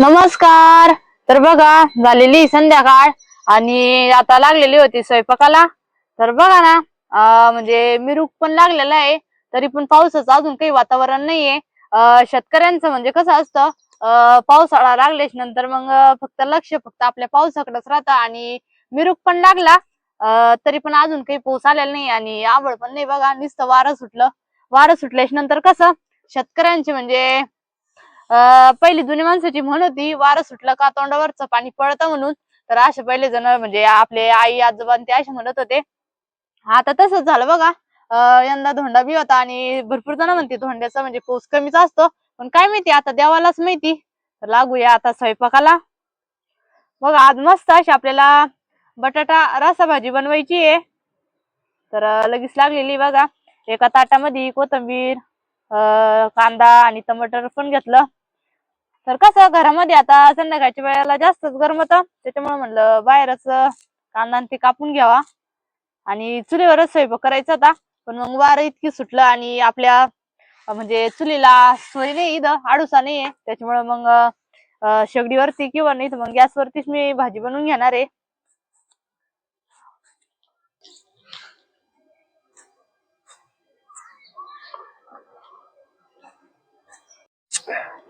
नमस्कार. तर बघा झालेली संध्याकाळ आणि आता लागलेली होती स्वयंपाकाला. तर बघा ना, म्हणजे मिरूक पण लागलेला आहे, तरी पण पावसाचं अजून काही वातावरण नाहीये. शेतकऱ्यांचं म्हणजे कसं असतं, पावसाळा लागल्याच नंतर मग फक्त लक्ष फक्त आपल्या पावसाकडेच राहतं आणि मिरूक पण लागला. तरी पण अजून काही पाऊस आलेला नाही आणि आभाळ पण नाही बघा, नुसतं वारं सुटलं. वारं सुटल्याच्या नंतर कसं शेतकऱ्यांचे म्हणजे पहिली जुनी माणसाची म्हण होती, वारं सुटलं का तोंडावरचं पाणी पळतं म्हणून. तर असे पहिले जण म्हणजे आपले आई आजोबा ते असे म्हणत होते. आता तसंच झालं बघा. यंदा धोंडा बी होता आणि भरपूर जण म्हणते धोंड्याचा म्हणजे पाऊस कमीच असतो. पण काय माहिती आता देवालाच माहिती. तर लागूया आता स्वयंपाकाला. बघा आज मस्त अशी आपल्याला बटाटा रसा भाजी बनवायची आहे. तर लगेच लागलेली बघा. एका ताटामध्ये कोथिंबीर, कांदा आणि टमाटर पण घेतलं. तर कसं घरामध्ये आता संध्याकाळच्या वेळेला जास्तच गरमत, त्याच्यामुळे म्हणलं बाहेरच कांदा आणि ते कापून घ्यावा आणि चुलीवरच स्वयंपाक करायचा होता. पण मग वारं इतकी सुटलं आणि आपल्या म्हणजे चुलीला सोय नाही, इथं आडूसा नाहीये, त्याच्यामुळे मग शेगडीवरती किंवा नाही तर मग गॅसवरतीच मी भाजी बनवून घेणार आहे.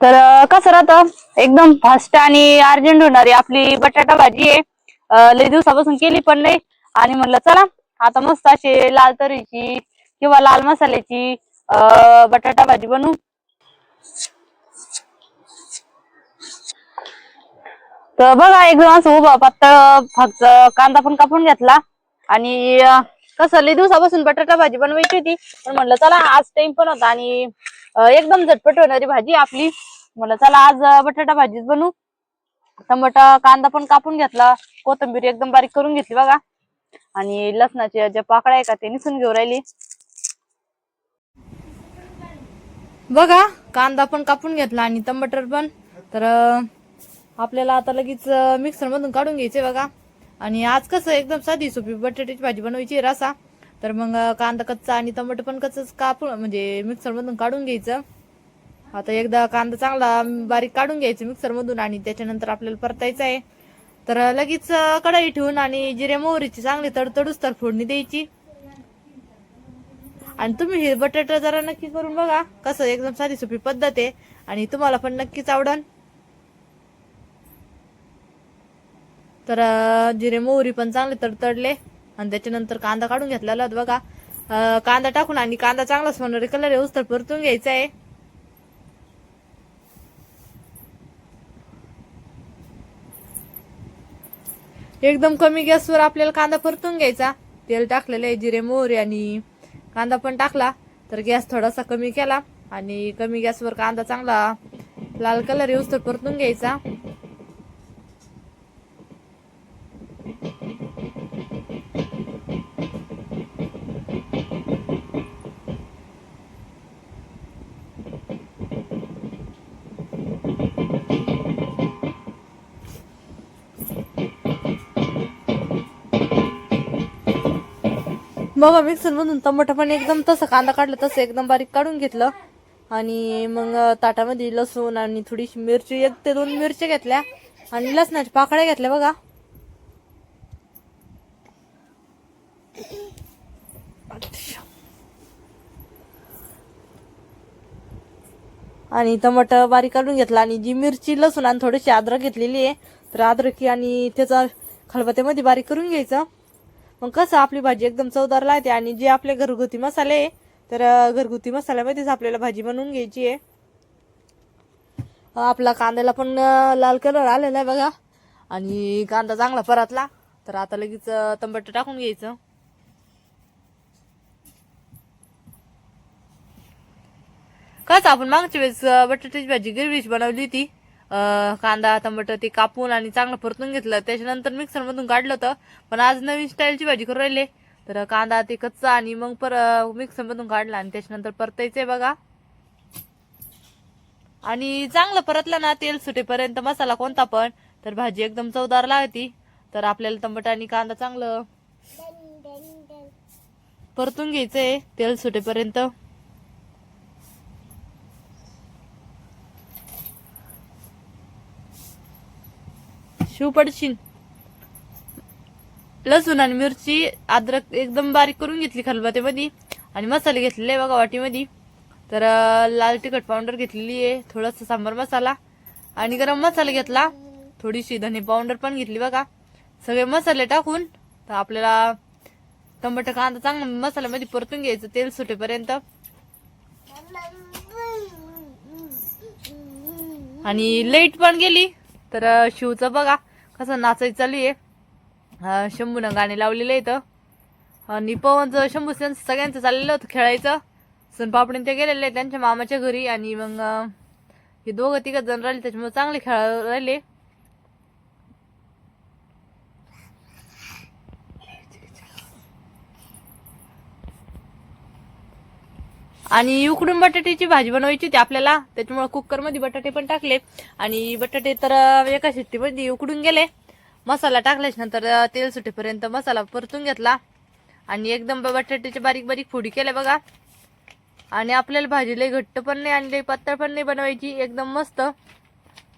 तर कसं राहतं एकदम फास्ट आणि अर्जंट होणारी आपली बटाटा भाजी आहे. लई दिवसापासून केली पण नाही आणि म्हणलं चला आता मस्त अशी लाल तरीची किंवा लाल मसाल्याची बटाटा भाजी बनवू. तर बघा एकदम असं उभा पातळ फक्त कांदा पण कापून घेतला आणि कसं लई दिवसापासून बटाटा भाजी बनवायची होती. पण म्हणलं चला आज टाइम पण होता आणि एकदम झटपट होणारी भाजी आपली. म्हणलं चला आज बटाटा भाजीच बनवू. टमाटा कांदा पण कापून घेतला, कोथिंबीर एकदम बारीक करून घेतली बघा आणि लसणाच्या ज्या पाकळ्या आहे का ते निसून घेऊ राहिली. बघा कांदा पण कापून घेतला आणि टमाटर पण. तर आपल्याला आता लगेच मिक्सर मधून काढून घ्यायचे बघा. आणि आज कसं एकदम साधी सोपी बटाट्याची भाजी बनवायची रसा. तर मग कांदा कच्चा आणि टमाटर पण कच्चाच कापून म्हणजे मिक्सर मधून काढून घ्यायचं. आता एकदा कांदा चांगला बारीक काढून घ्यायचं मिक्सर मधून आणि त्याच्यानंतर आपल्याला परतायचं आहे. तर लगेच कढई ठेवून आणि जिरे मोहरीची चांगली तडतडूस तर फोडणी द्यायची. आणि तुम्ही हे बटाटा जरा नक्की करून बघा, कसं एकदम साधी सोपी पद्धत आहे आणि तुम्हाला पण नक्कीच आवडन. तर जिरे मोहरी पण चांगले तडतडले आणि त्याच्यानंतर कांदा काढून घेतलेला बघा. कांदा टाकून आणि कांदा चांगला सोनेरी कलर येऊस तर परतून घ्यायचा आहे. एकदम कमी गॅसवर आपल्याला कांदा परतून घ्यायचा. तेल टाकलेलं आहे, जिरे मोहरी आणि कांदा पण टाकला. तर गॅस थोडासा कमी केला आणि कमी गॅसवर कांदा चांगला लाल कलर येऊस तर परतून घ्यायचा. मग मिक्सर मधून टमाटर पण एकदम तसं कांदा काढलं तसं एकदम बारीक काढून घेतलं आणि मग ताटामध्ये लसूण आणि थोडीशी मिरची 1 ते 2 मिरच्या घेतल्या आणि लसणाच्या पाकळ्या घेतल्या बघा. आणि टमाटर बारीक काढून घेतला आणि जी मिरची लसूण आणि थोडीशी अद्रक घेतलेली आहे. तर अद्रकी आणि त्याचा खलबत्त्यामध्ये बारीक करून घ्यायचं. मग कसं आपली भाजी एकदम चवदार लागते आणि जे आपले घरगुती मसाले आहे तर घरगुती मसाल्यामध्येच आपल्याला भाजी बनवून घ्यायची आहे. आपला कांद्याला पण लाल कलर आलेला आहे बघा आणि कांदा चांगला परतला. तर आता लगेच टमाटर टाकून घ्यायचं. कसं आपण मागच्या वेळेस बटाट्याची भाजी गिरवीच बनवली होती. कांदा टमाटर ते कापून आणि चांगलं परतून घेतलं, त्याच्यानंतर मिक्सर मधून काढलं होतं. पण आज नवीन स्टाईलची भाजी करून राहिले. तर कांदा ते कच्चा आणि मग मिक्सर मधून काढला आणि त्याच्यानंतर परतायचंय बघा. आणि चांगलं परतलं ना तेल सुटेपर्यंत मसाला कोणता पण, तर भाजी एकदम चवदार लागती. तर आपल्याला टमाटर आणि कांदा चांगलं परतून घ्यायचंय तेल सुटेपर्यंत. शिव पडशील. लसूण आणि मिरची अद्रक एकदम बारीक करून घेतली खलबत्त्यामध्ये आणि मसाले घेतलेले बघा वाटीमध्ये. तर लाल तिखट पावडर घेतलेली आहे, थोडासा सांबार मसाला आणि गरम मसाला घेतला, थोडीशी धने पावडर पण घेतली बघा. सगळे मसाले टाकून तर आपल्याला टमाटर कांदा चांगला मसाल्यामध्ये परतून घ्यायचं तेल सुटेपर्यंत. आणि लाईट पण गेली तर शिवचं बघा कसं नाचायचं चालू आहे. शंभूनं गाणे लावलेले इथं आणि पवनचं शंभू सगळ्यांचं चाललेलं होतं खेळायचं. सोनपापडीन ते गेलेले त्यांच्या मामाच्या घरी आणि मग हे दोघं तिघ जण राहिले त्याच्यामुळे चांगले खेळायला राहिले. आणि उकडून बटाट्याची भाजी बनवायची होती आपल्याला, त्याच्यामुळे कुकर मध्ये बटाटे पण टाकले आणि बटाटे तर एका शिट्टीमध्ये उकडून गेले. मसाला टाकल्याच्या नंतर तेल सुटेपर्यंत मसाला परतून घेतला आणि एकदम बटाट्याच्या बारीक बारीक फोडी केल्या बघा. आणि आपल्याला भाजी लई घट्ट पण नाही आणि लई पातळ पण नाही बनवायची, एकदम मस्त.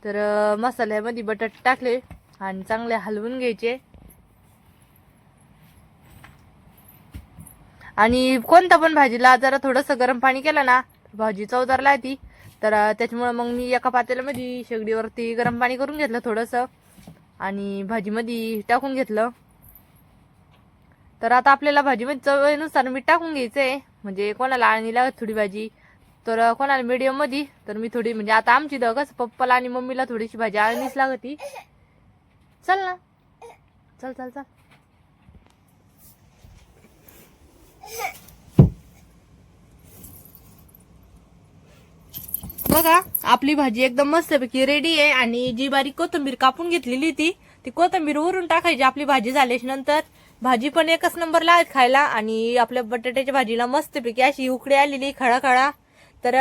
तर मसाल्यामध्ये बटाटे टाकले आणि चांगले हलवून घ्यायचे. आणि कोणता पण भाजीला जरा थोडंसं गरम पाणी केलं ना भाजी चवदार लागती. तर त्याच्यामुळे मग मी एका पातेल्यामध्ये शेगडीवरती गरम पाणी करून घेतलं थोडंसं आणि भाजीमध्ये टाकून घेतलं. तर आता आपल्याला भाजीमध्ये चवीनुसार मीठ टाकून घ्यायचंय, म्हणजे कोणाला आळणी लागत थोडी भाजी तर कोणाला मीडियम मध्ये. तर मी थोडी म्हणजे आता आमची कसं पप्पाला आणि मम्मीला थोडीशी भाजी आळणीच लागती. चल ना, चल चल चल. बघा आपली भाजी एकदम मस्तपैकी रेडी आहे. आणि जी बारीक कोथिंबीर कापून घेतलेली ती कोथिंबीर वरून टाकायची आपली भाजी झाल्याच्या नंतर. भाजी पण एकच नंबर लागत खायला आणि आपल्या बटाट्याच्या भाजीला मस्तपैकी अशी उकडी आलेली खळा. तर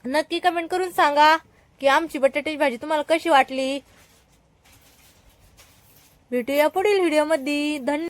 नक्की कमेंट करून सांगा की आमची बटाट्याची भाजी तुम्हाला कशी वाटली. भेटूया पुढील व्हिडिओ मध्ये. धन्यवाद.